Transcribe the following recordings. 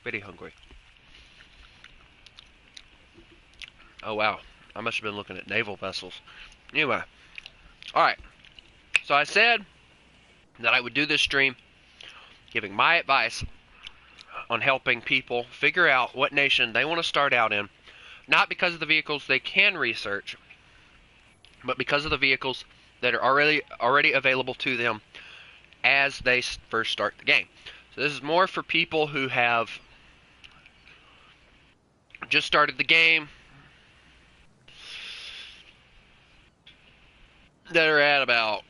Very hungry. Oh, wow. I must have been looking at naval vessels. Anyway. Alright. So I said that I would do this stream giving my advice on helping people figure out what nation they want to start out in. Not because of the vehicles they can research, but because of the vehicles that are already available to them as they first start the game. So this is more for people who have just started the game, that are at about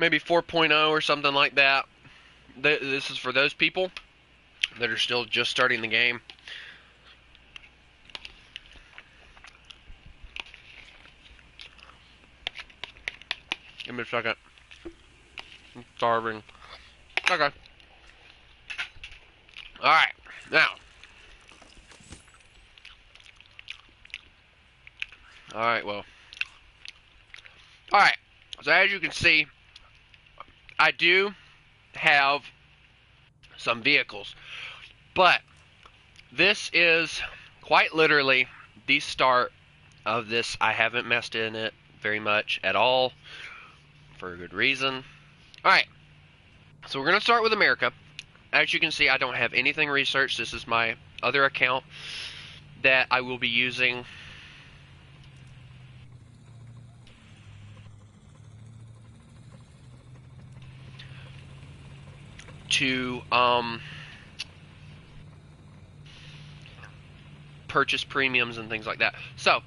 maybe 4.0 or something like that. This is for those people that are still just starting the game. Give me a second. I'm starving. Okay. Alright, now. Alright, well. Alright, so as you can see, I do have some vehicles, but this is quite literally the start of this. I haven't messed in it very much at all, for a good reason. Alright, so we're going to start with America. As you can see, I don't have anything researched. This is my other account that I will be using to purchase premiums and things like that. So,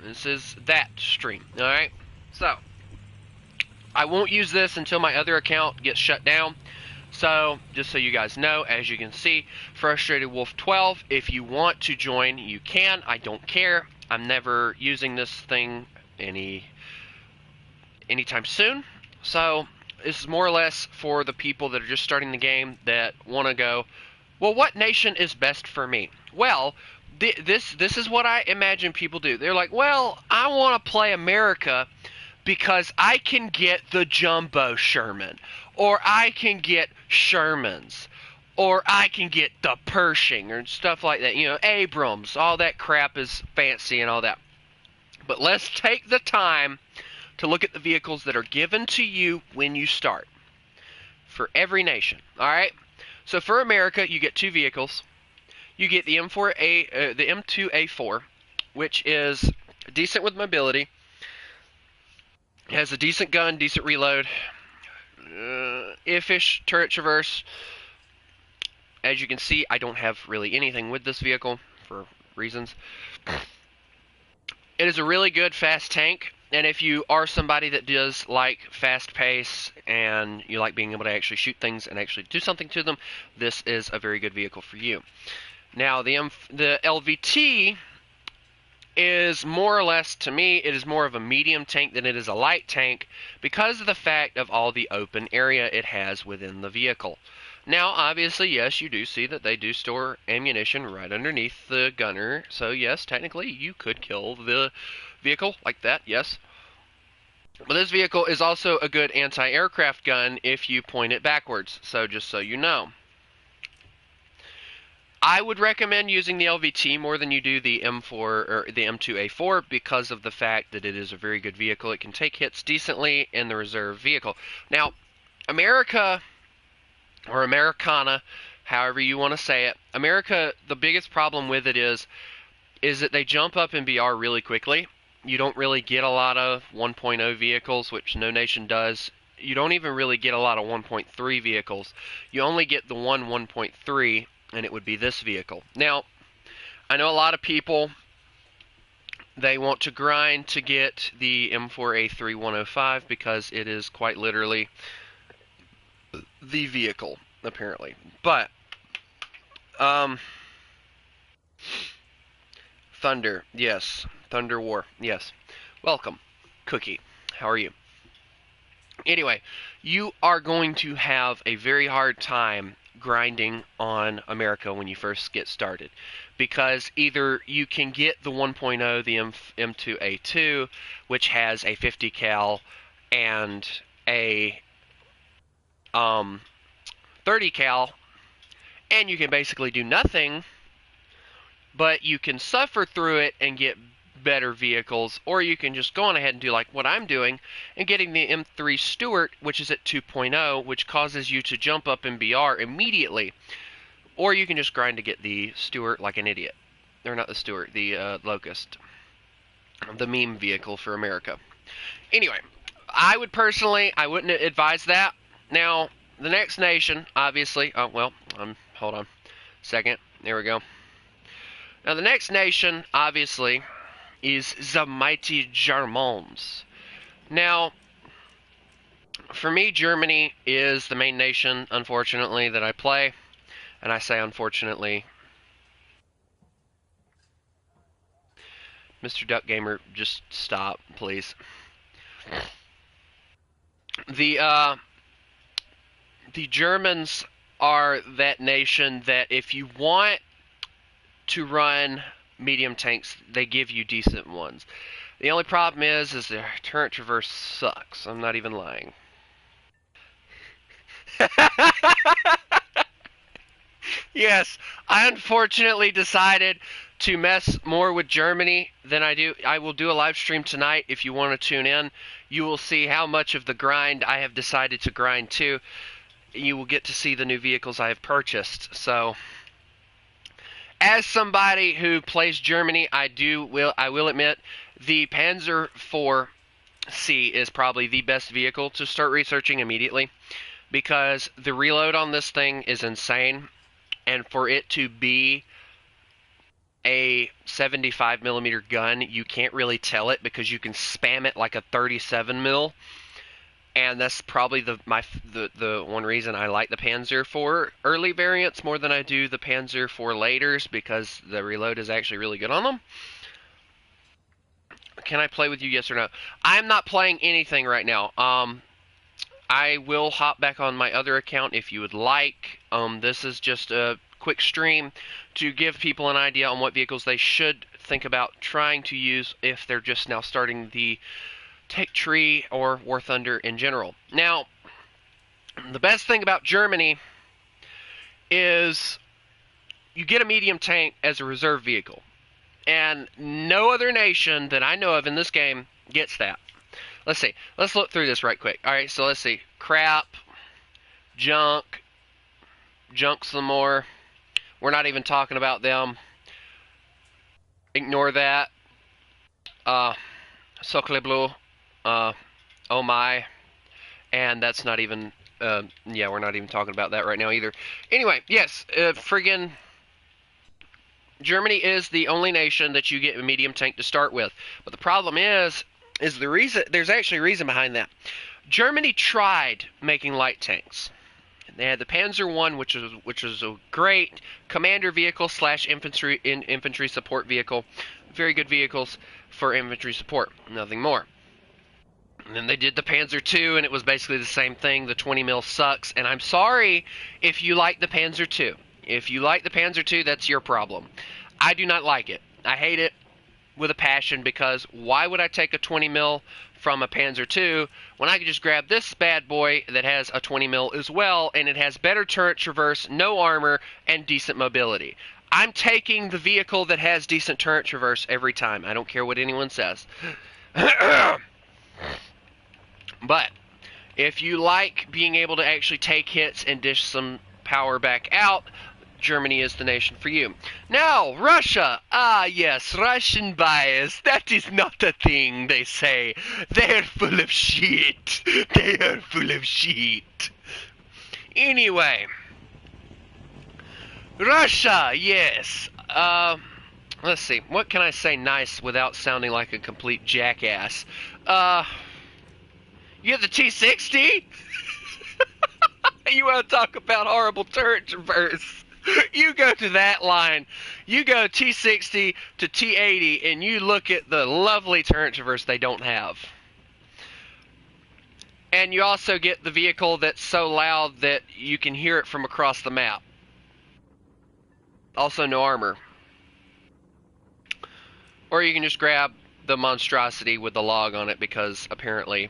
this is that stream. Alright, so I won't use this until my other account gets shut down. So, just so you guys know, as you can see, Frustrated Wolf 12, if you want to join, you can. I don't care. I'm never using this thing anytime soon. So, this is more or less for the people that are just starting the game that want to go, well, what nation is best for me? Well, this is what I imagine people do. They're like, well, I want to play America because I can get the Jumbo Sherman, or I can get Shermans, or I can get the Pershing, or stuff like that. You know, Abrams, all that crap is fancy and all that. But let's take the time to look at the vehicles that are given to you when you start. For every nation, alright? So for America, you get two vehicles. You get the the M2A4, which is decent with mobility. It has a decent gun, decent reload, if-ish turret traverse. As you can see, I don't have really anything with this vehicle for reasons. It is a really good fast tank, and if you are somebody that does like fast pace and you like being able to actually shoot things and actually do something to them, this is a very good vehicle for you. Now, the LVT is more or less, to me, it is more of a medium tank than it is a light tank because of the fact of all the open area it has within the vehicle. Now, obviously, yes, you do see that they do store ammunition right underneath the gunner, so yes, technically, you could kill the vehicle like that, yes. But this vehicle is also a good anti-aircraft gun if you point it backwards, so just so you know. I would recommend using the LVT more than you do the M4 or the M2A4 because of the fact that it is a very good vehicle. It can take hits decently in the reserve vehicle. Now, America, or Americana, however you want to say it, America, the biggest problem with it is that they jump up in BR really quickly. You don't really get a lot of 1.0 vehicles, which no nation does. You don't even really get a lot of 1.3 vehicles. You only get the 1.3, and it would be this vehicle. Now, I know a lot of people, they want to grind to get the M4A3 105 because it is quite literally the vehicle, apparently. But, Thunder, yes. Thunder War, yes. Welcome, Cookie. How are you? Anyway, you are going to have a very hard time grinding on America when you first get started, because either you can get the 1.0, the M2A2, which has a 50 cal and a 30 cal, and you can basically do nothing, but you can suffer through it and get better vehicles, or you can just go on ahead and do like what I'm doing and getting the M3 Stuart, which is at 2.0, which causes you to jump up in BR immediately. Or you can just grind to get the Stuart like an idiot. Or not the Stuart, the Locust. The meme vehicle for America. Anyway, I wouldn't advise that. Now, the next nation, obviously, hold on a second. There we go. Now, the next nation, obviously, is the mighty Germans. Now, for me, Germany is the main nation, unfortunately, that I play. And I say unfortunately. Mr. Duck Gamer, just stop, please. The Germans are that nation that if you want to run medium tanks, they give you decent ones. The only problem is their turret traverse sucks. I'm not even lying. Yes, I unfortunately decided to mess more with Germany than I do. I will do a live stream tonight if you want to tune in. You will see how much of the grind I have decided to grind to. You will get to see the new vehicles I have purchased. So, as somebody who plays Germany, I will admit the Panzer IV-C is probably the best vehicle to start researching immediately, because the reload on this thing is insane, and for it to be a 75mm gun, you can't really tell it because you can spam it like a 37mm, and that's probably the one reason I like the Panzer IV early variants more than I do the Panzer IV laters, because the reload is actually really good on them. Can I play with you, yes or no? I'm not playing anything right now. I will hop back on my other account if you would like. This is just a quick stream to give people an idea on what vehicles they should think about trying to use if they're just now starting the Tech Tree or Warthunder in general. Now, the best thing about Germany is you get a medium tank as a reserve vehicle, and no other nation that I know of in this game gets that. Let's see. Let's look through this right quick. Alright, so let's see. Crap. Junk some more. We're not even talking about them. Ignore that. Socle Bleu. Oh my. And that's not even... yeah, we're not even talking about that right now either. Anyway, yes. Friggin... Germany is the only nation that you get a medium tank to start with. But the problem is the reason, there's actually a reason behind that. Germany tried making light tanks. They had the Panzer I, which was a great commander vehicle / infantry support vehicle. Very good vehicles for infantry support, nothing more. And then they did the Panzer II, and it was basically the same thing. The 20mm sucks, and I'm sorry if you like the Panzer II. If you like the Panzer II, that's your problem. I do not like it. I hate it with a passion, because why would I take a 20mm from a Panzer II when I could just grab this bad boy that has a 20mm as well, and it has better turret traverse, no armor, and decent mobility. I'm taking the vehicle that has decent turret traverse every time. I don't care what anyone says. But if you like being able to actually take hits and dish some power back out, Germany is the nation for you. Now, Russia. Ah, yes, Russian bias. That is not a thing, they say. They're full of shit. They are full of shit. Anyway. Russia, yes. Let's see. What can I say nice without sounding like a complete jackass? You have the T60? You want to talk about horrible turret traverse? You go to that line, you go T60 to T80, and you look at the lovely turret traverse they don't have. And you also get the vehicle that's so loud that you can hear it from across the map. Also no armor. Or you can just grab the monstrosity with the log on it, because apparently,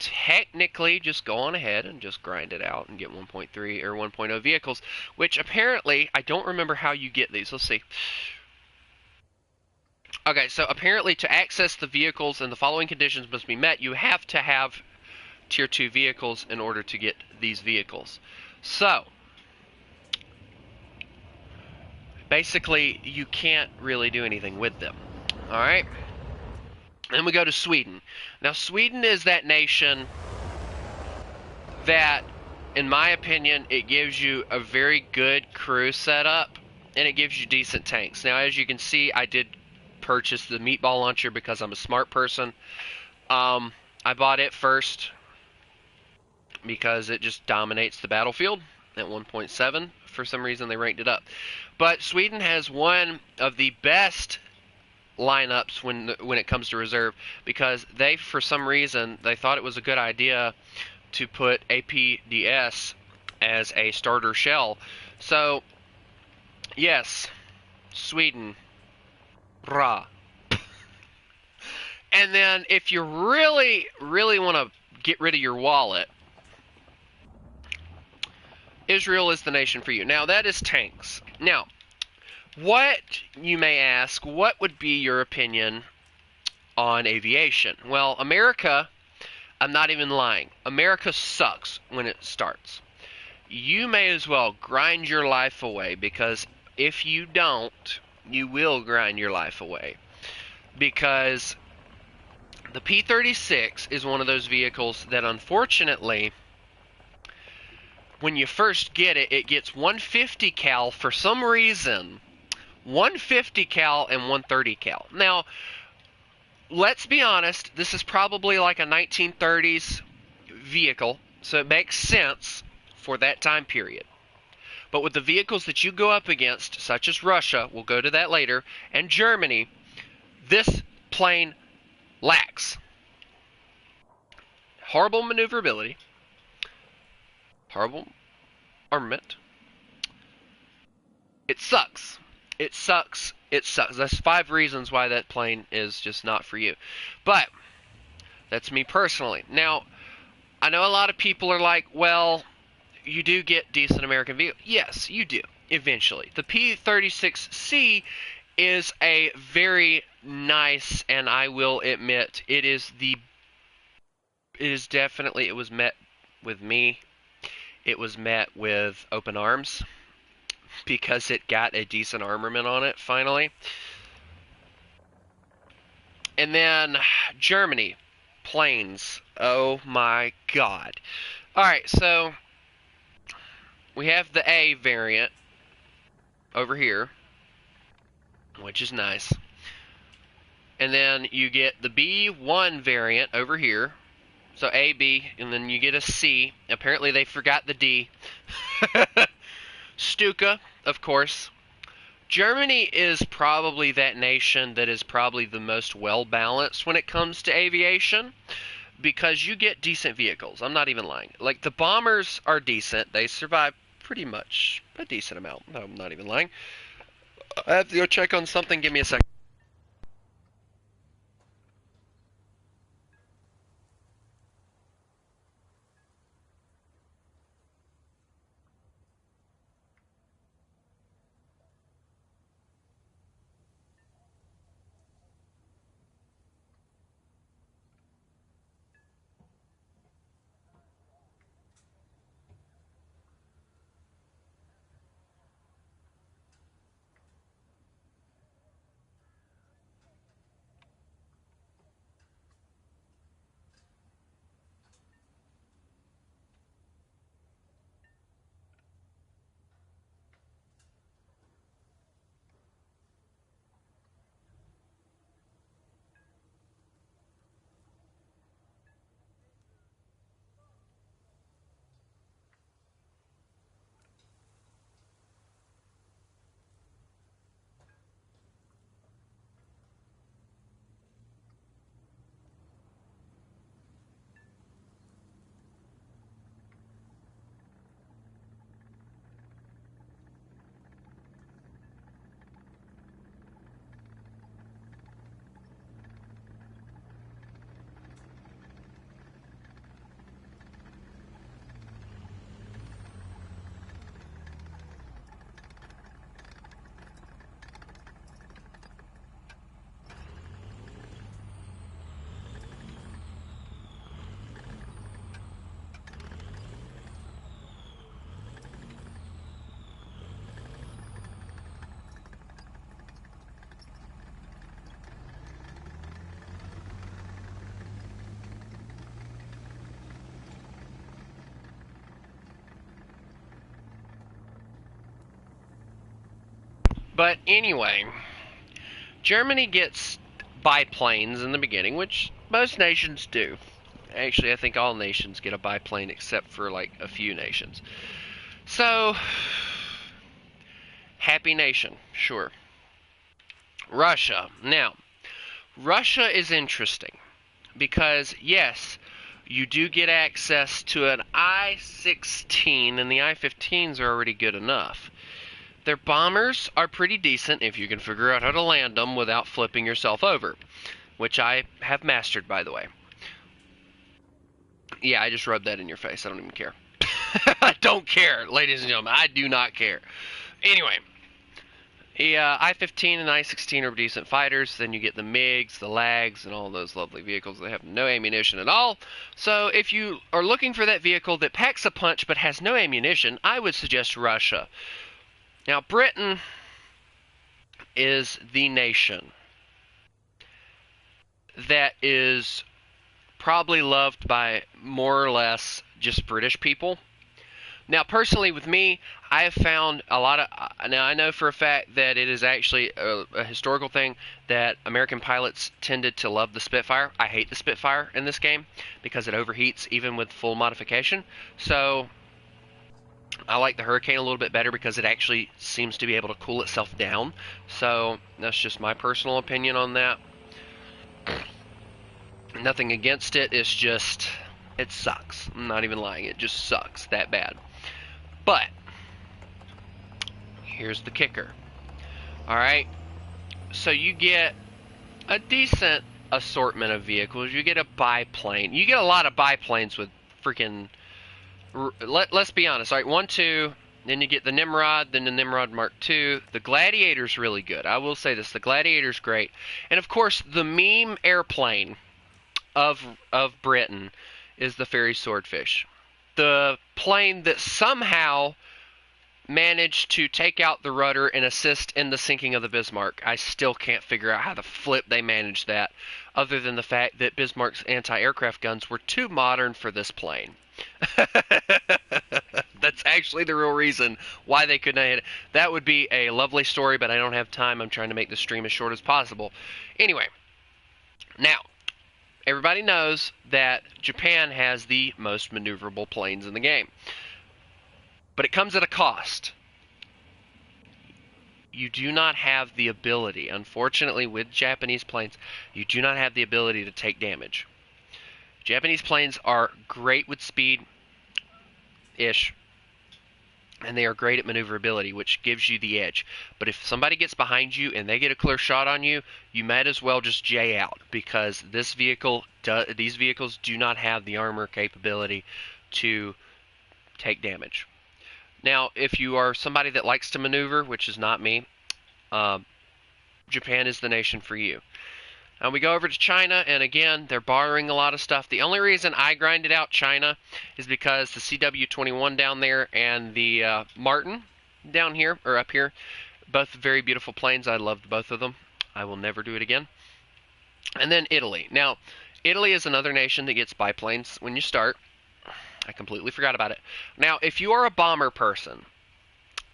technically just go on ahead and just grind it out and get 1.3 or 1.0 vehicles, which apparently, I don't remember how you get these. Let's see. Okay, so apparently to access the vehicles and the following conditions must be met, you have to have tier 2 vehicles in order to get these vehicles. So, basically, you can't really do anything with them. Alright? Then we go to Sweden. Now, Sweden is that nation that, in my opinion, it gives you a very good crew setup, and it gives you decent tanks. Now, as you can see, I did purchase the meatball launcher because I'm a smart person. I bought it first because it just dominates the battlefield at 1.7. For some reason, they ranked it up. But Sweden has one of the best lineups when it comes to reserve, because they, for some reason, they thought it was a good idea to put APDS as a starter shell. So, yes, Sweden, rah. And then, if you really, really want to get rid of your wallet, Israel is the nation for you. Now, that is tanks. Now, what, you may ask, what would be your opinion on aviation? Well, America, I'm not even lying, America sucks when it starts. You may as well grind your life away, because if you don't, you will grind your life away. Because the P-36 is one of those vehicles that, unfortunately, when you first get it, it gets 150 cal for some reason. 150 cal and 130 cal. Now, let's be honest, this is probably like a 1930s vehicle, so it makes sense for that time period. But with the vehicles that you go up against, such as Russia, we'll go to that later, and Germany, this plane lacks horrible maneuverability, horrible armament. It sucks. It sucks. It sucks. That's 5 reasons why that plane is just not for you. But that's me personally. Now, I know a lot of people are like, well, you do get decent American vehicles. Yes, you do, eventually. The P-36C is a very nice, and I will admit, it is definitely, it was met with me. It was met with open arms, because it got a decent armament on it, finally. And then, Germany. Planes. Oh my god. Alright, so we have the A variant over here, which is nice. And then you get the B1 variant over here. So A, B, and then you get a C. Apparently they forgot the D. Stuka, of course. Germany is probably that nation that is probably the most well-balanced when it comes to aviation, because you get decent vehicles. I'm not even lying. Like, the bombers are decent. They survive pretty much a decent amount. No, I'm not even lying. I have to go check on something. Give me a second. But anyway, Germany gets biplanes in the beginning, which most nations do. Actually, I think all nations get a biplane except for like a few nations. So, happy nation, sure. Russia. Now, Russia is interesting because, yes, you do get access to an I-16, and the I-15s are already good enough. Their bombers are pretty decent if you can figure out how to land them without flipping yourself over, which I have mastered, by the way. Yeah, I just rubbed that in your face. I don't even care. I don't care, ladies and gentlemen. I do not care. Anyway, the I-15 and I-16 are decent fighters. Then you get the MiGs, the LAGs, and all those lovely vehicles that have no ammunition at all. So if you are looking for that vehicle that packs a punch but has no ammunition, I would suggest Russia. Now, Britain is the nation that is probably loved by more or less just British people. Now, personally, with me, I have found a lot of. Now, I know for a fact that it is actually a historical thing that American pilots tended to love the Spitfire. I hate the Spitfire in this game because it overheats even with full modification. So, I like the Hurricane a little bit better because it actually seems to be able to cool itself down. So, that's just my personal opinion on that. Nothing against it. It's just, it sucks. I'm not even lying. It just sucks that bad. But here's the kicker. Alright, so you get a decent assortment of vehicles. You get a biplane. You get a lot of biplanes with freaking... Let's be honest. Alright, 1, 2, then you get the Nimrod, then the Nimrod Mark II. The Gladiator's really good. I will say this. The Gladiator's great. And of course, the meme airplane of Britain is the Fairy Swordfish. The plane that somehow managed to take out the rudder and assist in the sinking of the Bismarck. I still can't figure out how the flip they managed that, other than the fact that Bismarck's anti-aircraft guns were too modern for this plane. That's actually the real reason why they could not hit it. That would be a lovely story, but I don't have time. I'm trying to make the stream as short as possible. Anyway, now, everybody knows that Japan has the most maneuverable planes in the game. But it comes at a cost. You do not have the ability, unfortunately, with Japanese planes, you do not have the ability to take damage. Japanese planes are great with speed-ish, and they are great at maneuverability, which gives you the edge. But if somebody gets behind you and they get a clear shot on you, you might as well just J out, because these vehicles do not have the armor capability to take damage. Now, if you are somebody that likes to maneuver, which is not me, Japan is the nation for you. Now we go over to China, and again, they're borrowing a lot of stuff. The only reason I grinded out China is because the CW21 down there and the Martin down here, or up here, both very beautiful planes. I loved both of them. I will never do it again. And then Italy. Now, Italy is another nation that gets biplanes when you start. I completely forgot about it. Now, if you are a bomber person,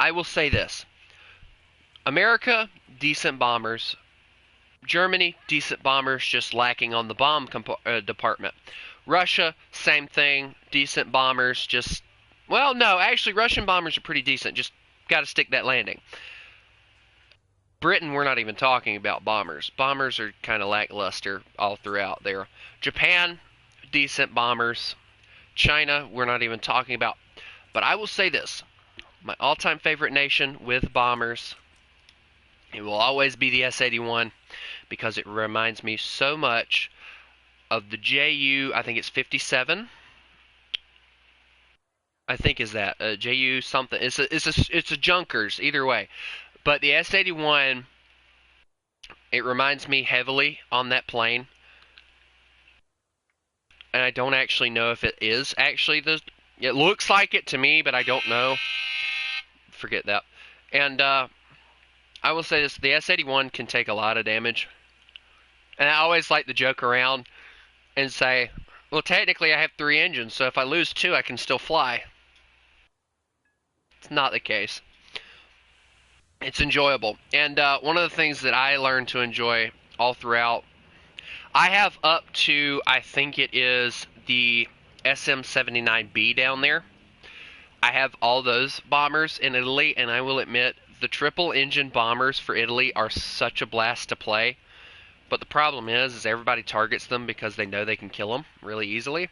I will say this. America, decent bombers. Germany, decent bombers, just lacking on the bomb department. Russia, same thing, decent bombers, just... Well, no, actually, Russian bombers are pretty decent. Just got to stick that landing. Britain, we're not even talking about bombers. Bombers are kind of lackluster all throughout there. Japan, decent bombers. China, we're not even talking about. But I will say this. My all-time favorite nation with bombers, it will always be the S-81, because it reminds me so much of the JU, I think it's 57. I think is that JU something. It's a Junkers either way. But the S-81, it reminds me heavily on that plane. And I don't actually know if it is actually the... It looks like it to me, but I don't know. Forget that. And I will say this. The S-81 can take a lot of damage. And I always like to joke around and say, well, technically I have 3 engines, so if I lose 2, I can still fly. It's not the case. It's enjoyable. And one of the things that I learned to enjoy all throughout, I have up to, I think it is the SM-79B down there. I have all those bombers in Italy, and I will admit the triple engine bombers for Italy are such a blast to play. But the problem is everybody targets them because they know they can kill them really easily.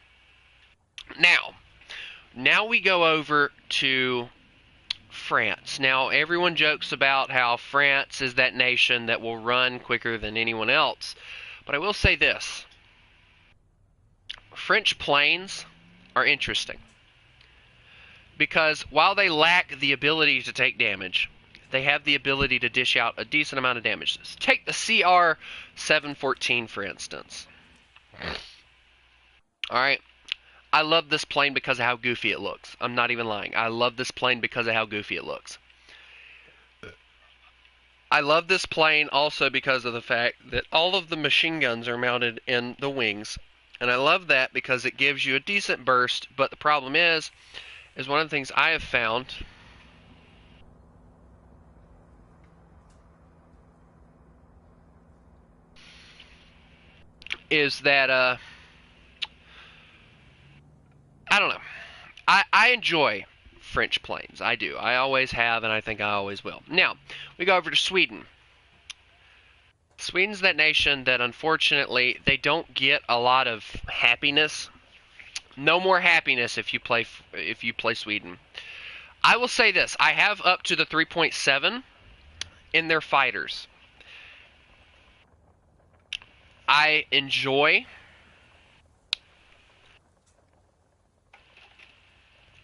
Now we go over to France. Now, everyone jokes about how France is that nation that will run quicker than anyone else. But I will say this. French planes are interesting. Because while they lack the ability to take damage, they have the ability to dish out a decent amount of damage. Take the CR-714, for instance. Alright. I love this plane because of how goofy it looks. I'm not even lying. I love this plane because of how goofy it looks. I love this plane also because of the fact that all of the machine guns are mounted in the wings. And I love that because it gives you a decent burst. But the problem is one of the things I have found is that, I don't know. I enjoy French planes. I do. I always have, and I think I always will. Now, we go over to Sweden. Sweden's that nation that, unfortunately, they don't get a lot of happiness. No more happiness if you play Sweden. I will say this. I have up to the 3.7 in their fighters. I enjoy...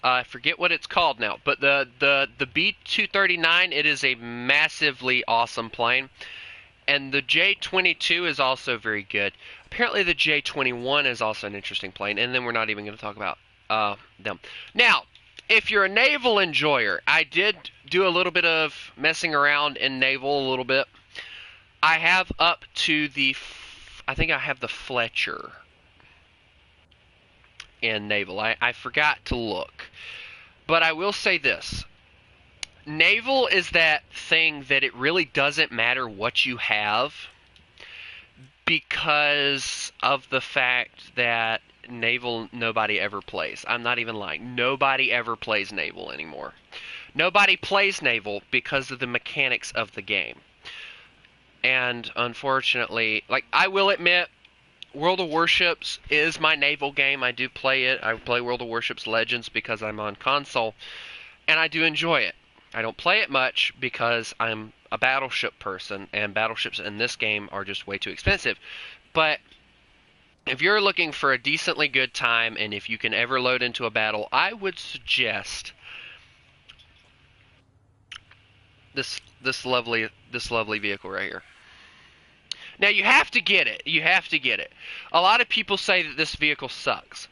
I forget what it's called now, but the B-239, it is a massively awesome plane. And the J-22 is also very good. Apparently the J-21 is also an interesting plane, and then we're not even going to talk about them. Now, if you're a naval enjoyer, I did do a little bit of messing around in naval a little bit. I have up to the, I think I have the Fletcher in naval. I forgot to look. But I will say this. Naval is that thing that it really doesn't matter what you have because of the fact that naval nobody ever plays. I'm not even lying. Nobody ever plays naval anymore. Nobody plays naval because of the mechanics of the game. And unfortunately, like, I will admit, World of Warships is my naval game. I do play it. I play World of Warships Legends because I'm on console, and I do enjoy it. I don't play it much because I'm a battleship person, and battleships in this game are just way too expensive. But if you're looking for a decently good time, and if you can ever load into a battle, I would suggest this lovely vehicle right here. Now, you have to get it. You have to get it. A lot of people say that this vehicle sucks.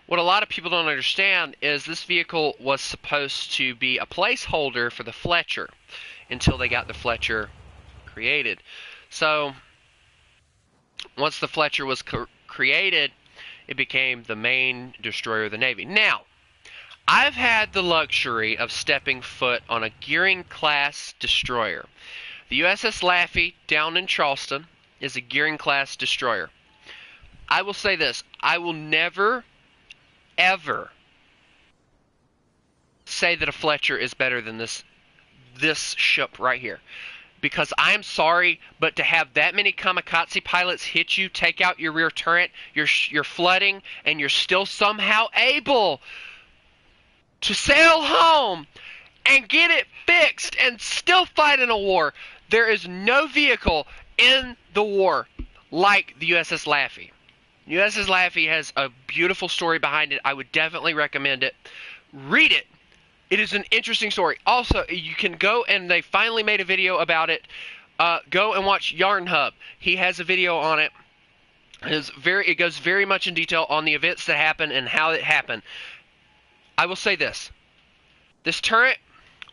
What a lot of people don't understand is this vehicle was supposed to be a placeholder for the Fletcher until they got the Fletcher created. So, once the Fletcher was created, it became the main destroyer of the Navy. Now, I've had the luxury of stepping foot on a Gearing-class destroyer. The USS Laffey down in Charleston is a Gearing-class destroyer. I will say this. I will never, ever say that a Fletcher is better than this ship right here. Because I'm sorry, but to have that many kamikaze pilots hit you, take out your rear turret, you're flooding, and you're still somehow able to sail home and get it fixed and still fight in a war. There is no vehicle in the war like the USS Laffey. USS Laffey has a beautiful story behind it. I would definitely recommend it. Read it. It is an interesting story. Also, you can go, and they finally made a video about it. Go and watch Yarn Hub. He has a video on it. It goes very much in detail on the events that happened and how it happened. I will say this. This turret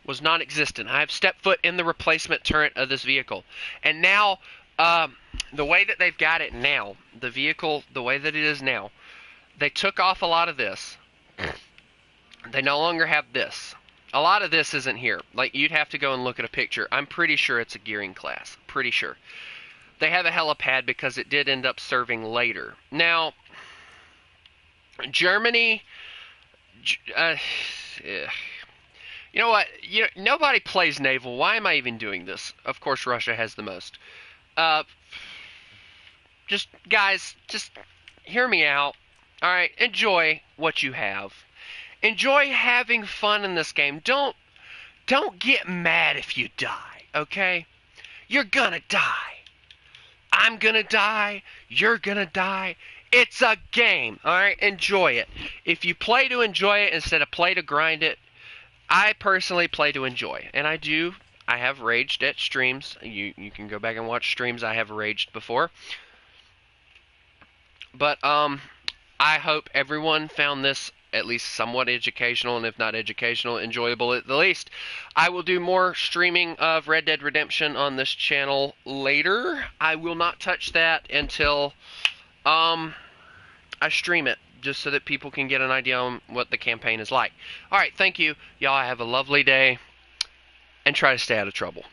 was non-existent. I have stepped foot in the replacement turret of this vehicle. And now, the way that they've got it now, the vehicle, the way that it is now, they took off a lot of this. They no longer have this. A lot of this isn't here. Like, you'd have to go and look at a picture. I'm pretty sure it's a gearing class. Pretty sure. They have a helipad because it did end up serving later. Now, Germany, you know what? Nobody plays naval. Why am I even doing this? Of course, Russia has the most. Guys, just hear me out. All right, enjoy what you have. Enjoy having fun in this game. Don't get mad if you die, okay? You're gonna die. I'm gonna die. You're gonna die. It's a game, all right? Enjoy it. If you play to enjoy it instead of play to grind it, I personally play to enjoy, and I have raged at streams. You can go back and watch streams I have raged before. But I hope everyone found this at least somewhat educational, and if not educational, enjoyable at the least. I will do more streaming of Red Dead Redemption on this channel later. I will not touch that until I stream it, just so that people can get an idea on what the campaign is like. Alright, thank you. Y'all have a lovely day, and try to stay out of trouble.